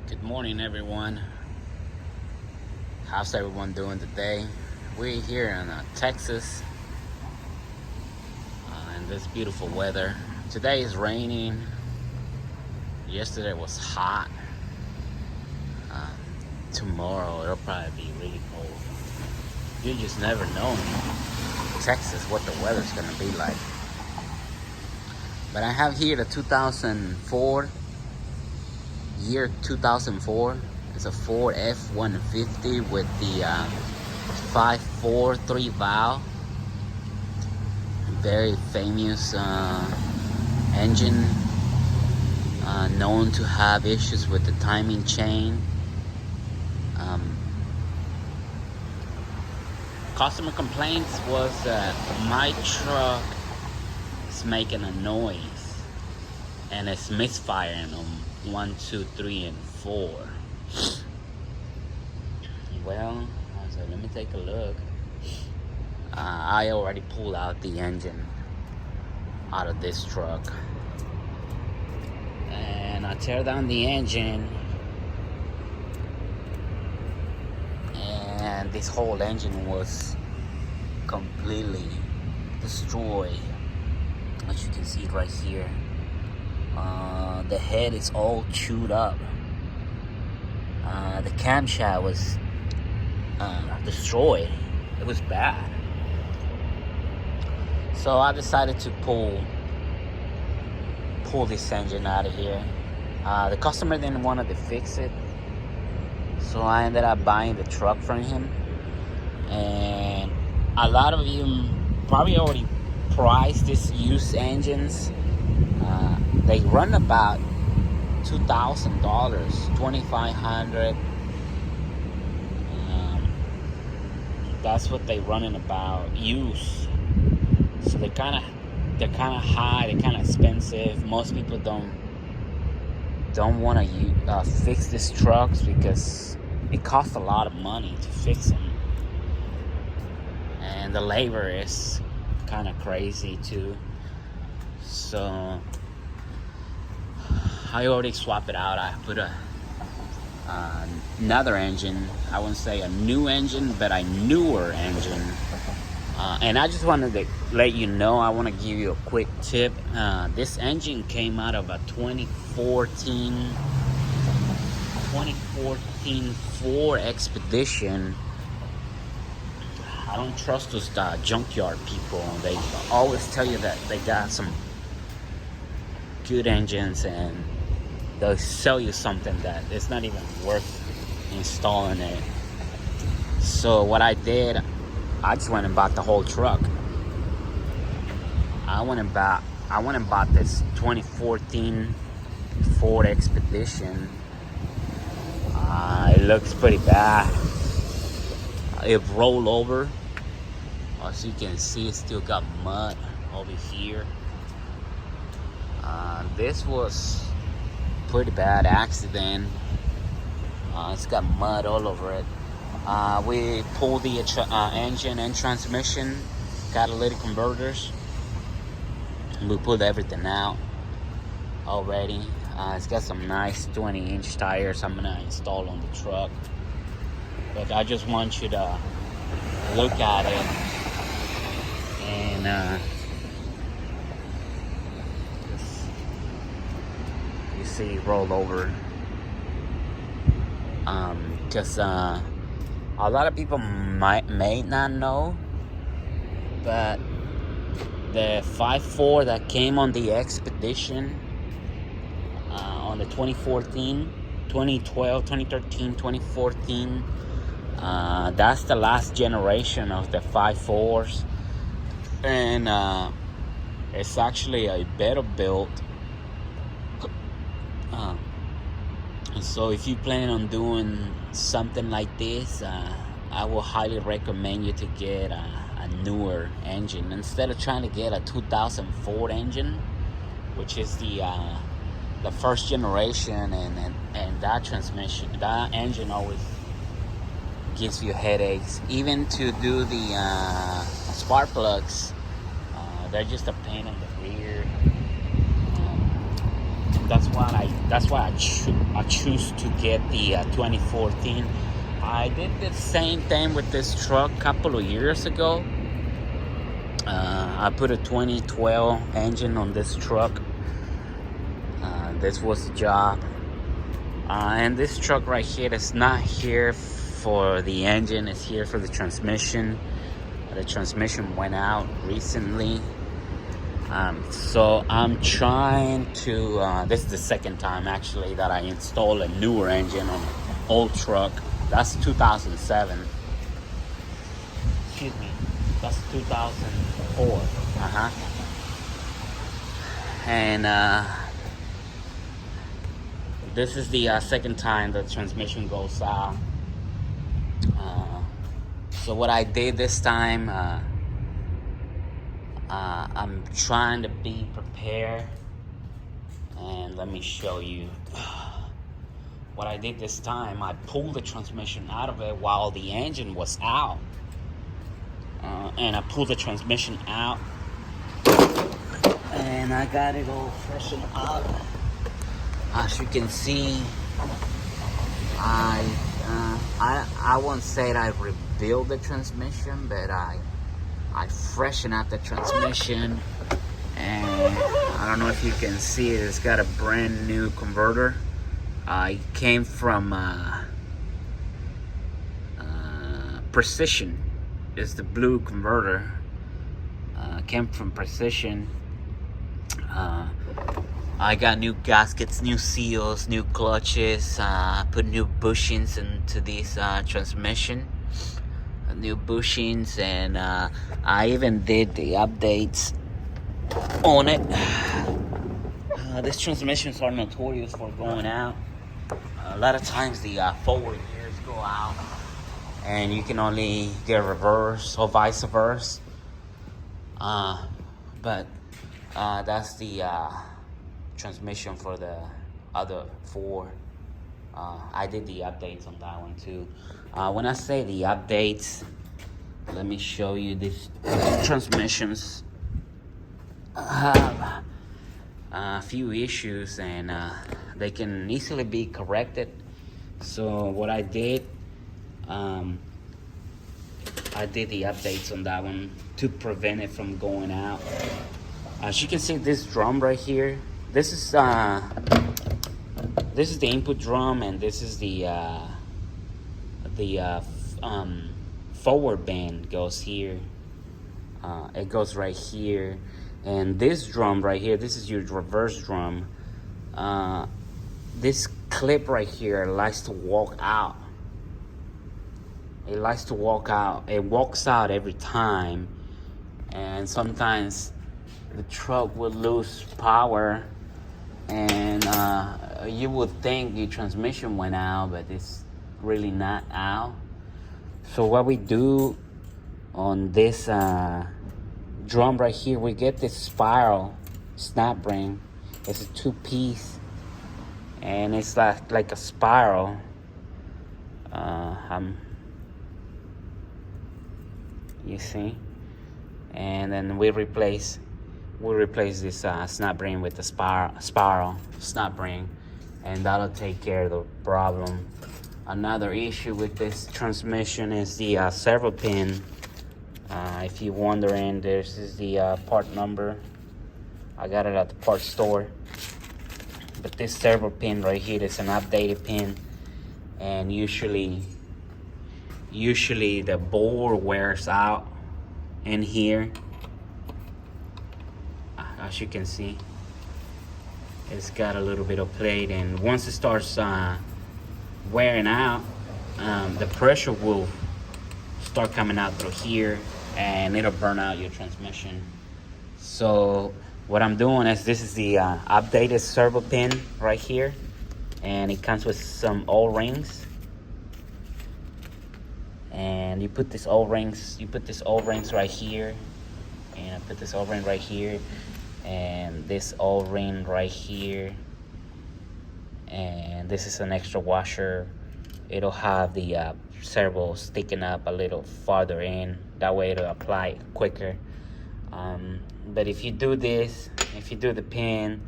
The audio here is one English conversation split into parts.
Good morning, everyone. How's everyone doing today? We're here in Texas, in this beautiful weather. Today is raining. Yesterday was hot. Uh, Tomorrow it'll probably be really cold. You just never know in Texas what the weather's gonna be like. But I have here the 2004. Year 2004. It's a Ford F150 with the 5.4 3-valve, very famous engine, known to have issues with the timing chain. Customer complaints was that my truck is making a noise and it's misfiring them 1, 2, 3, and 4. Well, I said, let me take a look. I already pulled out the engine out of this truck, and I tear down the engine, and this whole engine was completely destroyed, as you can see right here. The head is all chewed up. The camshaft was destroyed. It was bad. So I decided to pull this engine out of here. The customer didn't want to fix it, so I ended up buying the truck from him. And a lot of you probably already priced these used engines. They run about $2,000, $2,500. That's what they running about used. So they're kind of high. They're kind of expensive. Most people don't want to fix these trucks because it costs a lot of money to fix them, and the labor is kind of crazy too. So I already swapped it out. I put another engine. I wouldn't say a new engine, but a newer engine. And I just wanted to let you know, I want to give you a quick tip. This engine came out of a 2014 Ford Expedition. I don't trust those junkyard people. They always tell you that they got some good engines, and they'll sell you something that it's not even worth installing it. So what I did, I just went and bought the whole truck. I went and bought this 2014 Ford Expedition. It looks pretty bad. It rolled over. As you can see, it still got mud over here. This was pretty bad accident. It's got mud all over it. We pulled the engine and transmission, catalytic converters. We pulled everything out already. It's got some nice 20-inch tires I'm gonna install on the truck. But I just want you to look at it and you see it roll over. Because a lot of people may not know, but the 5.4 that came on the Expedition on the 2014, 2012, 2013, 2014, that's the last generation of the 5.4s, and it's actually a better built. So if you plan on doing something like this, I will highly recommend you to get a newer engine instead of trying to get a 2004 engine, which is the first generation, and that engine always gives you headaches. Even to do the spark plugs, they're just a pain in the rear. That's why I choose to get the 2014. I did the same thing with this truck a couple of years ago. I put a 2012 engine on this truck. This was the job. And this truck right here is not here for the engine, it's here for the transmission. The transmission went out recently. So I'm trying to, this is the second time actually that I install a newer engine on an old truck. That's 2007. Excuse me, that's 2004. And this is the second time the transmission goes out. So what I did this time, I'm trying to be prepared, and let me show you what I did this time. I pulled the transmission out of it while the engine was out, and I pulled the transmission out, and I got it all freshened up. As you can see, I won't say that I rebuilt the transmission, but I freshened up the transmission, and I don't know if you can see it. It's got a brand new converter. It came from Precision. It's the blue converter. Came from Precision. I got new gaskets, new seals, new clutches. Put new bushings into this transmission. New bushings, and I even did the updates on it. These transmissions are notorious for going out. A lot of times the forward gears go out, and you can only get reverse or vice versa. But that's the transmission for the other four. I did the updates on that one too. When I say the updates, let me show you these transmissions have a few issues, and they can easily be corrected. So what I did, I did the updates on that one to prevent it from going out. As you can see, this drum right here, this is the input drum, and this is the forward band goes here. It goes right here, and this drum right here, this is your reverse drum. This clip right here likes to walk out. It likes to walk out. It walks out every time, and sometimes the truck will lose power, and you would think your transmission went out, but it's really not out. So what we do on this drum right here, we get this spiral snap ring. It's a 2-piece, and it's like a spiral. You see, and then we replace this snap ring with the spiral snap ring, and that'll take care of the problem. Another issue with this transmission is the servo pin. If you're wondering, this is the part number. I got it at the parts store. But this servo pin right here is an updated pin, and usually the board wears out in here. As you can see, it's got a little bit of plate, and once it starts wearing out, the pressure will start coming out through here, and it'll burn out your transmission. So what I'm doing is, this is the updated servo pin right here, and it comes with some O-rings. And you put this O-rings right here, and I put this O-ring right here, and this O-ring right here, and this is an extra washer. It'll have the servo sticking up a little farther in, that way it'll apply quicker. But if you do this, if you do the pin,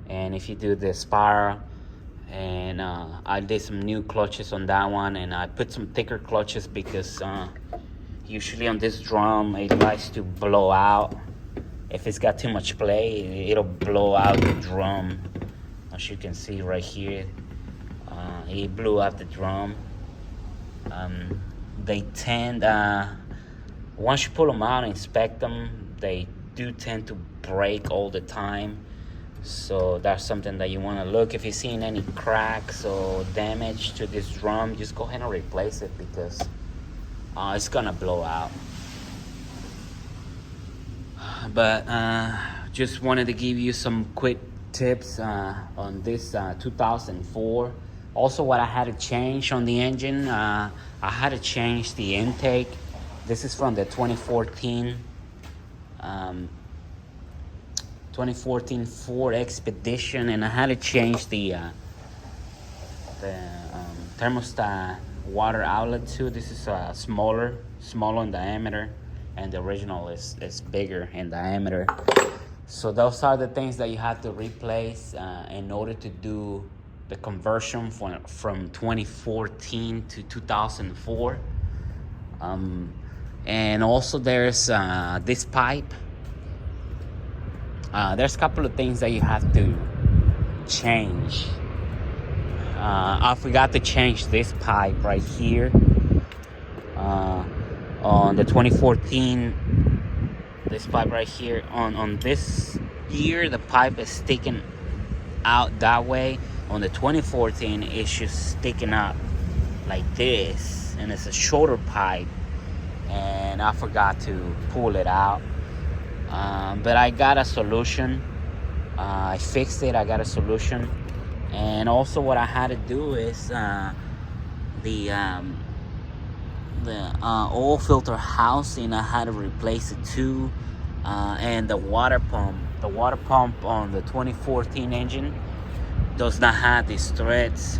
And if you do the spiral, and I did some new clutches on that one, and I put some thicker clutches because usually on this drum it likes to blow out. If it's got too much play, it'll blow out the drum. As you can see right here, it blew out the drum. They tend, once you pull them out and inspect them, they do tend to break all the time. So that's something that you want to look. If you're seeing any cracks or damage to this drum, just go ahead and replace it, because it's gonna blow out. But just wanted to give you some quick tips on this 2004. Also, what I had to change on the engine, I had to change the intake. This is from the 2014 Ford Expedition, and I had to change the thermostat water outlet too. This is smaller in diameter, and the original is bigger in diameter. So those are the things that you have to replace in order to do the conversion from 2014 to 2004. And also there's this pipe. There's a couple of things that you have to change. I forgot to change this pipe right here. On the 2014, this pipe right here, on this year, the pipe is sticking out that way. On the 2014, it's just sticking out like this, and it's a shorter pipe, and I forgot to pull it out. But I got a solution. I fixed it. I got a solution. And also what I had to do is the oil filter housing, I had to replace it too. And the water pump on the 2014 engine does not have these threads.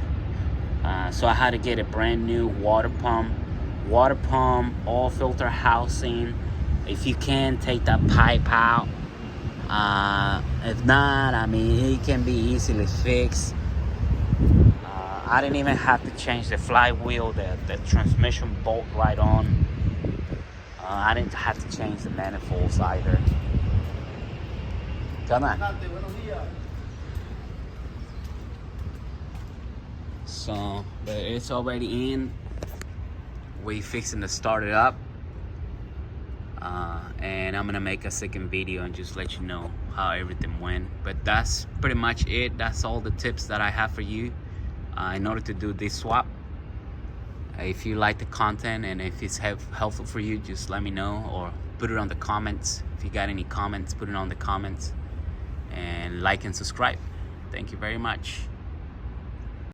So I had to get a brand new water pump, oil filter housing. If you can, take that pipe out. If not, I mean, it can be easily fixed. I didn't even have to change the flywheel, the transmission bolt right on. I didn't have to change the manifolds either. Come on. So, but it's already in. We fixing to start it up. And I'm gonna make a second video and just let you know how everything went. But that's pretty much it. That's all the tips that I have for you in order to do this swap. If you like the content and if it's helpful for you, just let me know or put it on the comments. If you got any comments, put it on the comments, and like and subscribe. Thank you very much.